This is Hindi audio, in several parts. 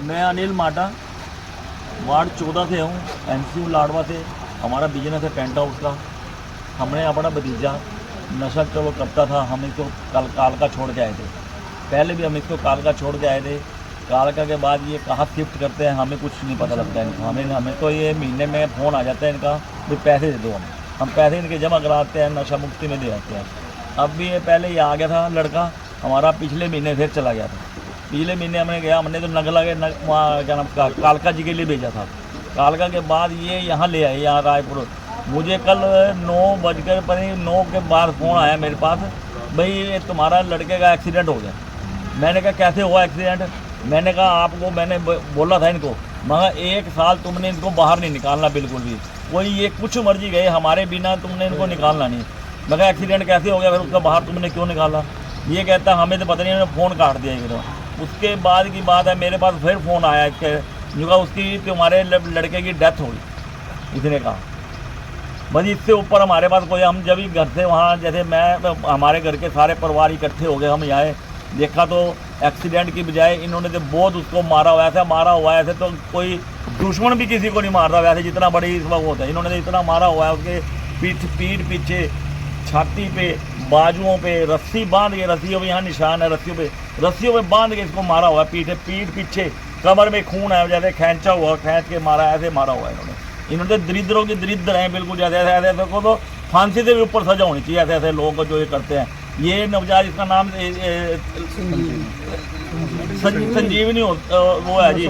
मैं अनिल माटा वार्ड 14 से हूँ, एमसीयू लाडवा से। हमारा बिजनेस है टेंट हाउस का। हमने अपना भतीजा नशा चलो करता था, हम इसको कालका छोड़ के आए थे। पहले भी हम इसको कालका छोड़ के आए थे। कालका के बाद ये कहाँ शिफ्ट करते हैं हमें कुछ नहीं पता लगता है इनका। हमें तो ये महीने में फ़ोन आ जाता है इनका, भी पैसे दे दो। हम पैसे इनके जमा कराते हैं, नशा मुक्ति में दे आते हैं। अब भी ये पहले ये आ गया था लड़का हमारा, पिछले महीने फिर चला गया था। पिछले महीने हमने गया, हमने तो नगला के वहाँ क्या नाम का कालका जी के लिए भेजा था। कालका के बाद ये यहाँ ले आए, यहाँ रायपुर। मुझे कल 9 के बाद फ़ोन आया मेरे पास, भाई ये तुम्हारा लड़के का एक्सीडेंट हो गया। मैंने कहा कैसे हुआ एक्सीडेंट? मैंने कहा आपको मैंने बोला था इनको, मगर 1 साल तुमने इनको बाहर नहीं निकालना बिल्कुल भी। कोई ये कुछ मर्जी गए हमारे बिना तुमने इनको निकालना नहीं। मैं कहा एक्सीडेंट कैसे हो गया, फिर उसका बाहर तुमने क्यों निकाला? ये कहता हमें तो पता नहीं, मैंने फ़ोन काट दिया एकदम। उसके बाद की बात है, मेरे पास फिर फ़ोन आया इसके, जो कहा उसकी तुम्हारे लड़के की डेथ हो गई। इसने कहा बस इससे ऊपर हमारे पास कोई, हम जब घर से वहाँ जैसे मैं हमारे घर के सारे परिवार इकट्ठे हो गए, हम यहाँ देखा तो एक्सीडेंट की बजाय इन्होंने तो बहुत उसको मारा हुआ है। मारा हुआ है ऐसे तो कोई दुश्मन भी किसी को नहीं मारता वैसे, जितना बड़ी इस वक्त होता है। इन्होंने तो इतना मारा हुआ है, उसके पीठ पीछे, छाती पे, बाजुओं पे रस्सी बांध के, रस्सियों पे यहाँ निशान है, रस्सियों पे बांध के इसको मारा हुआ है। पीठ पीछे, कमर में खून है, जैसे खींचा हुआ, खींच के मारा, ऐसे मारा हुआ है इन्होंने। दरिद्रों की दरिद्र हैं बिल्कुल, जैसे ऐसे को तो फांसी से भी ऊपर सजा होनी चाहिए ऐसे लोगों को जो ये करते हैं। ये नवजात, इसका नाम संजीवनी वो है जी,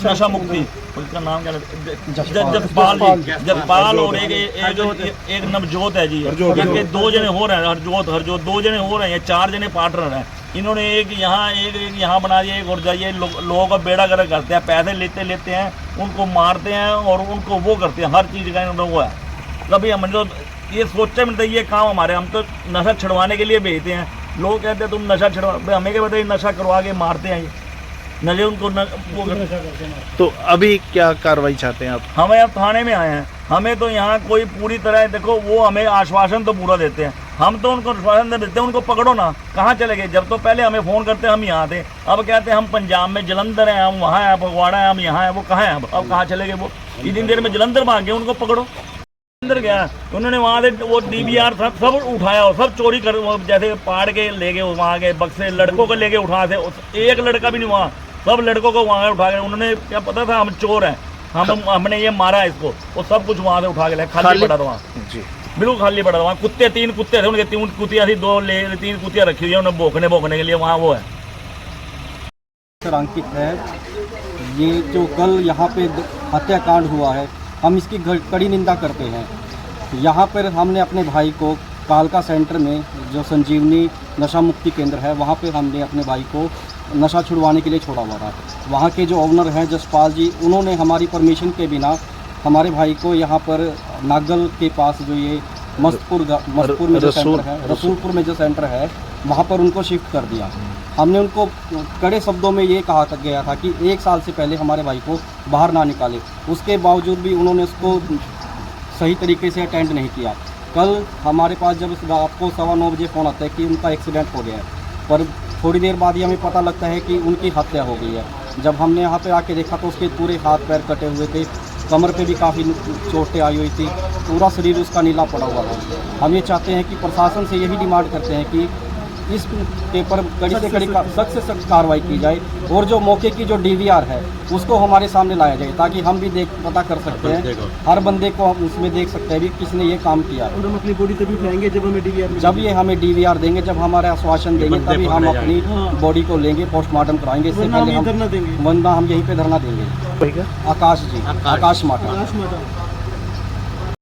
नशा मुक्ति, उसका नाम क्या जसपाल जी, जसपाल। और एक नवजोत है जी। इनके 2 जने हो रहे हैं, हरजोत 2 जने हो रहे हैं, 4 जने पार्टनर हैं। इन्होंने एक यहाँ बना दिया, एक और जाइए। लोगों का बेड़ा गर्क करते हैं, पैसे लेते हैं, उनको मारते हैं और उनको वो करते हैं। हर चीज़ का इन्होंने वो है। कभी हम तो ये सोचते मिलता है ये काम हमारे, हम तो नशा छुड़वाने के लिए भेजते हैं। लोग कहते हैं तुम नशा छुड़वा, हमें क्या बताइए, नशा करवा के मारते हैं ये नशे उनको तो अभी क्या कार्रवाई चाहते हैं आप? हमें अब थाने में आए हैं। हमें तो यहाँ कोई पूरी तरह देखो, वो हमें आश्वासन तो पूरा देते हैं, हम तो उनको आश्वासन देते हैं उनको पकड़ो ना। कहाँ चले गए? जब तो पहले हमें फ़ोन करते हम यहाँ थे, अब कहते हैं हम पंजाब में, जलंधर हैं, हम वहाँ हैं, फगवाड़ा है, हम यहाँ हैं। वो कहाँ हैं? अब कहाँ चले गए वो? इतनी देर में जलंधर भाग गए, उनको पकड़ो। अंदर गया उन्होंने, वहाँ से वो DVR सब उठाया और सब चोरी कर, जैसे पाड़ के ले गए वहाँ के बक्से, लड़कों को लेके उठा से, एक लड़का भी नहीं वहाँ, सब लड़कों को वहाँ उठा के। उन्होंने क्या पता था हम चोर हैं, हमने ये मारा है इसको, वो सब कुछ वहाँ से उठा के ले। खाली पड़ा था वहाँ जी, बिल्कुल खाली पड़ा था वहाँ। 3 कुत्ते थे उनके, 3 कुतियाँ थी, 3 कुतियाँ रखी हुई है उन्होंने भोंकने के लिए वहाँ। वो है अंकित है। ये जो कल यहाँ पे हत्याकांड हुआ है, हम इसकी कड़ी निंदा करते हैं। यहाँ पर हमने अपने भाई को कालका सेंटर में, जो संजीवनी नशा मुक्ति केंद्र है, वहाँ पे हमने अपने भाई को नशा छुड़वाने के लिए छोड़ा हुआ था। वहाँ के जो ओनर हैं जसपाल जी, उन्होंने हमारी परमिशन के बिना हमारे भाई को यहाँ पर नागल के पास, जो ये मस्तपुर में जो सेंटर है, रसूलपुर में जो सेंटर है, वहाँ पर उनको शिफ्ट कर दिया। हमने उनको कड़े शब्दों में ये कहा गया था कि 1 साल से पहले हमारे भाई को बाहर ना निकाले। उसके बावजूद भी उन्होंने उसको सही तरीके से अटेंड नहीं किया। कल हमारे पास जब रात को 9:15 बजे फ़ोन आता है कि उनका एक्सीडेंट हो गया है, पर थोड़ी देर बाद ही हमें पता लगता है कि उनकी हत्या हो गई है। जब हमने यहाँ पे आके देखा तो उसके पूरे हाथ पैर कटे हुए थे, कमर पे भी काफ़ी चोटें आई हुई थी, पूरा शरीर उसका नीला पड़ा हुआ था। हम ये चाहते हैं कि प्रशासन से यही डिमांड करते हैं कि इस के पर कड़ी से कड़ी सख्त से सख्त कार्रवाई की जाए, और जो मौके की जो DVR है उसको हमारे सामने लाया जाए, ताकि हम भी पता कर सकते हैं, हर बंदे को हम उसमें देख सकते हैं भी किसने ये काम किया। और हम अपनी बॉडी तभी उठाएंगे जब हमें DVR, जब ये हमें DVR देंगे, जब हमारे आश्वासन देंगे, तभी हम अपनी बॉडी को लेंगे, पोस्टमार्टम कराएंगे। इससे पहले हम वरना हम यहीं पे धरना देंगे। आकाश जी, आकाश माटा।